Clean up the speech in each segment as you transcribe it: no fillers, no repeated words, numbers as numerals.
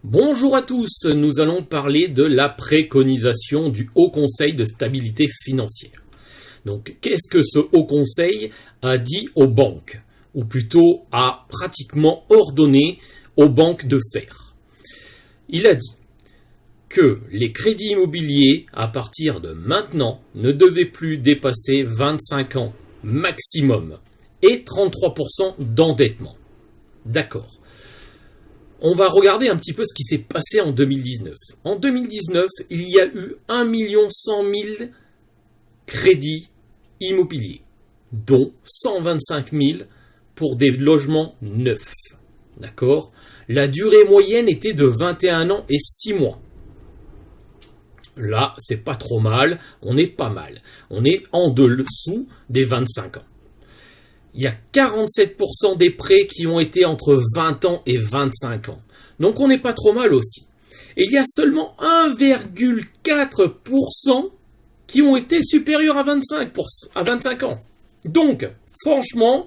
Bonjour à tous, nous allons parler de la préconisation du Haut Conseil de stabilité financière. Donc, qu'est-ce que ce Haut Conseil a dit aux banques, ou plutôt a pratiquement ordonné aux banques de faire? Il a dit que les crédits immobiliers, à partir de maintenant, ne devaient plus dépasser 25 ans maximum et 33% d'endettement. D'accord. On va regarder un petit peu ce qui s'est passé en 2019. En 2019, il y a eu 1 100 000 crédits immobiliers, dont 125 000 pour des logements neufs. D'accord ? La durée moyenne était de 21 ans et 6 mois. Là, c'est pas trop mal, on est pas mal. On est en dessous des 25 ans. Il y a 47% des prêts qui ont été entre 20 ans et 25 ans. Donc on n'est pas trop mal aussi. Et il y a seulement 1,4% qui ont été supérieurs à 25 ans. Donc, franchement,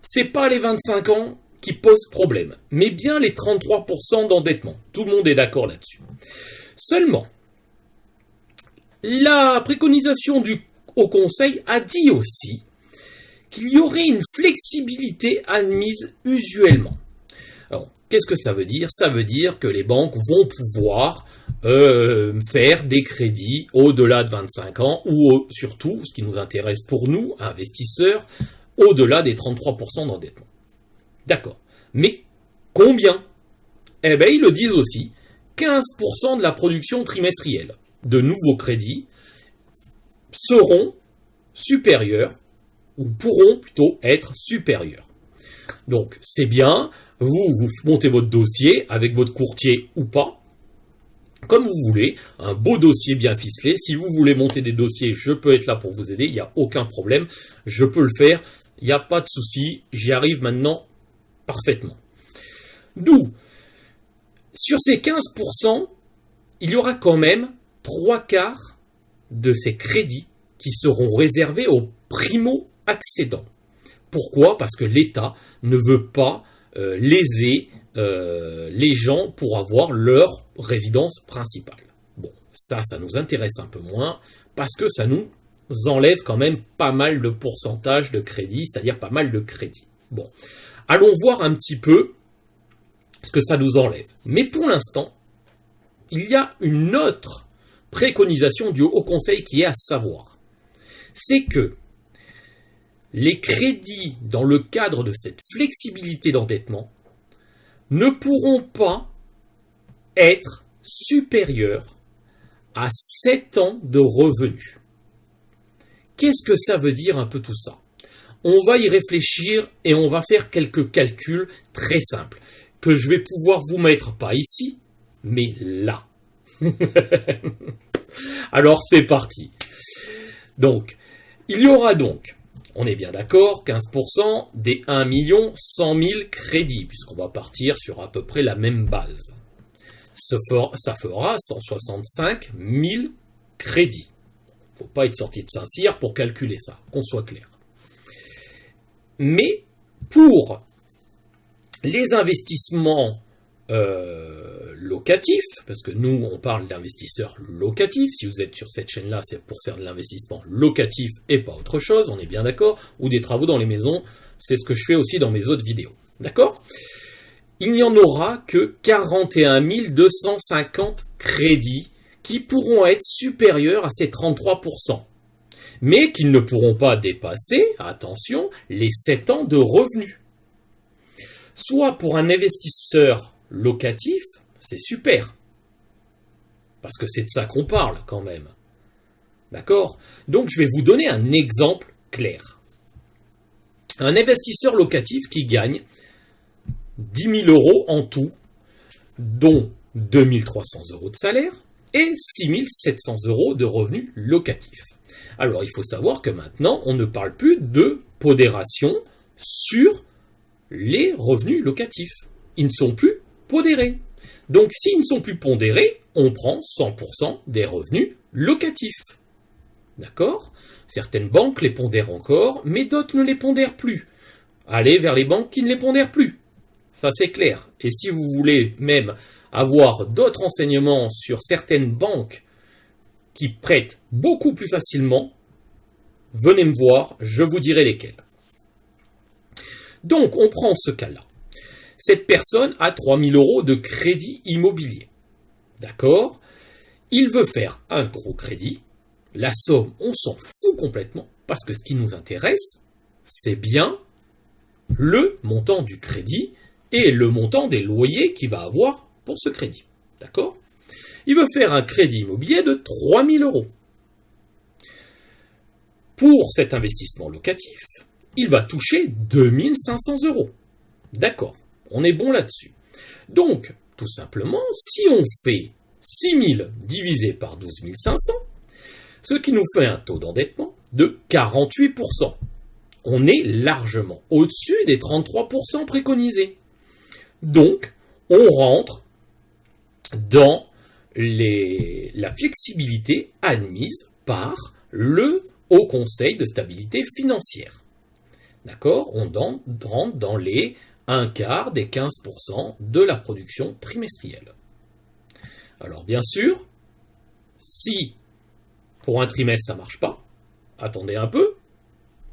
c'est pas les 25 ans qui posent problème, mais bien les 33% d'endettement. Tout le monde est d'accord là-dessus. Seulement, la préconisation du Haut Conseil a dit aussi qu'il y aurait une flexibilité admise usuellement. Alors, qu'est-ce que ça veut dire ? Ça veut dire que les banques vont pouvoir faire des crédits au-delà de 25 ans ou surtout, ce qui nous intéresse pour nous, investisseurs, au-delà des 33% d'endettement. D'accord. Mais combien ? Eh bien, ils le disent aussi, 15% de la production trimestrielle de nouveaux crédits seront supérieurs ou pourront plutôt être supérieurs. Donc, c'est bien, vous montez votre dossier avec votre courtier ou pas, comme vous voulez, un beau dossier bien ficelé. Si vous voulez monter des dossiers, je peux être là pour vous aider, il n'y a aucun problème, je peux le faire, il n'y a pas de souci, j'y arrive maintenant parfaitement. D'où, sur ces 15%, il y aura quand même 3/4 de ces crédits qui seront réservés aux primo-accédants. Pourquoi ? Parce que l'État ne veut pas léser les gens pour avoir leur résidence principale. Bon, ça nous intéresse un peu moins, parce que ça nous enlève quand même pas mal de pourcentage de crédit, c'est-à-dire pas mal de crédit. Bon, allons voir un petit peu ce que ça nous enlève. Mais pour l'instant, il y a une autre préconisation du Haut Conseil qui est à savoir. C'est que les crédits dans le cadre de cette flexibilité d'endettement ne pourront pas être supérieurs à 7 ans de revenus. Qu'est-ce que ça veut dire un peu tout ça ? On va y réfléchir et on va faire quelques calculs très simples que je vais pouvoir vous mettre, pas ici, mais là. Alors c'est parti. Donc, il y aura donc, on est bien d'accord, 15% des 1 100 000 crédits, puisqu'on va partir sur à peu près la même base. Ça fera 165 000 crédits. Il ne faut pas être sorti de Saint-Cyr pour calculer ça, qu'on soit clair. Mais pour les investissements locatifs, parce que nous on parle d'investisseurs locatifs, si vous êtes sur cette chaîne-là, c'est pour faire de l'investissement locatif et pas autre chose, on est bien d'accord, ou des travaux dans les maisons, c'est ce que je fais aussi dans mes autres vidéos, d'accord ? Il n'y en aura que 41 250 crédits qui pourront être supérieurs à ces 33%, mais qui ne pourront pas dépasser, attention, les 7 ans de revenus. Soit pour un investisseur locatif, c'est super. Parce que c'est de ça qu'on parle quand même. D'accord ? Donc je vais vous donner un exemple clair. Un investisseur locatif qui gagne 10 000 euros en tout, dont 2 300 euros de salaire et 6 700 euros de revenus locatifs. Alors il faut savoir que maintenant, on ne parle plus de pondération sur les revenus locatifs. Ils ne sont plus pondérés. Donc s'ils ne sont plus pondérés, on prend 100% des revenus locatifs. D'accord ? Certaines banques les pondèrent encore, mais d'autres ne les pondèrent plus. Allez vers les banques qui ne les pondèrent plus. Ça c'est clair. Et si vous voulez même avoir d'autres renseignements sur certaines banques qui prêtent beaucoup plus facilement, venez me voir, je vous dirai lesquelles. Donc, on prend ce cas-là. Cette personne a 3 000 € de crédit immobilier. D'accord? Il veut faire un gros crédit. La somme, on s'en fout complètement, parce que ce qui nous intéresse, c'est bien le montant du crédit et le montant des loyers qu'il va avoir pour ce crédit. D'accord? Il veut faire un crédit immobilier de 3 000 €. Pour cet investissement locatif, il va toucher 2 500 €. D'accord, on est bon là-dessus. Donc, tout simplement, si on fait 6 000 divisé par 12 500, ce qui nous fait un taux d'endettement de 48%. On est largement au-dessus des 33% préconisés. Donc, on rentre dans la flexibilité admise par le Haut Conseil de stabilité financière. D'accord? On rentre dans les 1/4 des 15% de la production trimestrielle. Alors bien sûr, si pour un trimestre ça ne marche pas, attendez un peu,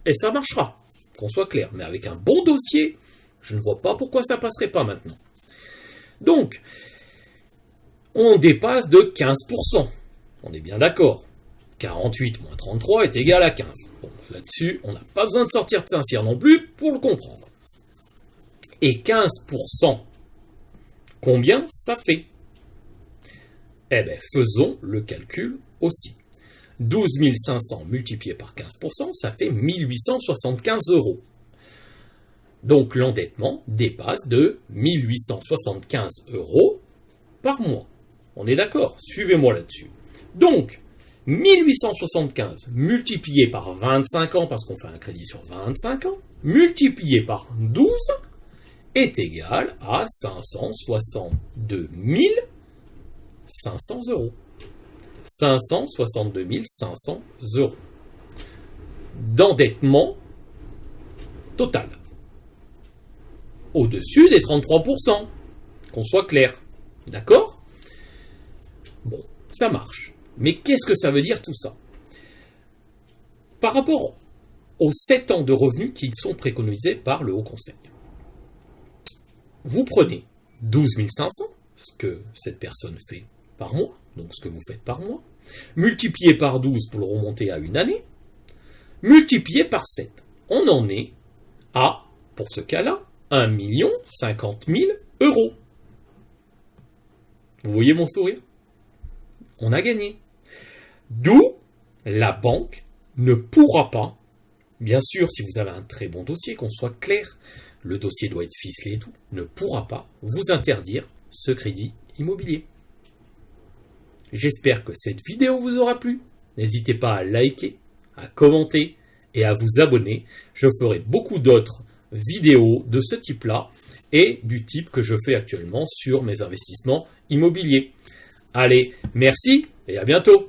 et ça marchera, qu'on soit clair. Mais avec un bon dossier, je ne vois pas pourquoi ça ne passerait pas maintenant. Donc, on dépasse de 15%. On est bien d'accord. 48 moins 33 est égal à 15. Bon, là-dessus, on n'a pas besoin de sortir de Saint-Cyr non plus pour le comprendre. Et 15%, combien ça fait? Eh bien, faisons le calcul aussi. 12 500 multiplié par 15%, ça fait 1 875 €. Donc l'endettement dépasse de 1 875 € par mois. On est d'accord? Suivez-moi là-dessus. Donc, 1 875 multiplié par 25 ans, parce qu'on fait un crédit sur 25 ans, multiplié par 12, est égal à 562 500 €. 562 500 € d'endettement total. Au-dessus des 33%, qu'on soit clair. D'accord? Bon, ça marche. Mais qu'est-ce que ça veut dire tout ça? Par rapport aux 7 ans de revenus qui sont préconisés par le Haut Conseil. Vous prenez 12 500, ce que cette personne fait par mois, donc ce que vous faites par mois, multiplié par 12 pour le remonter à une année, multiplié par 7. On en est à, pour ce cas-là, 1 050 000 €. Vous voyez mon sourire? On a gagné. D'où la banque ne pourra pas, bien sûr si vous avez un très bon dossier, qu'on soit clair, le dossier doit être ficelé et tout, ne pourra pas vous interdire ce crédit immobilier. J'espère que cette vidéo vous aura plu. N'hésitez pas à liker, à commenter et à vous abonner. Je ferai beaucoup d'autres vidéos de ce type-là et du type que je fais actuellement sur mes investissements immobiliers. Allez, merci et à bientôt.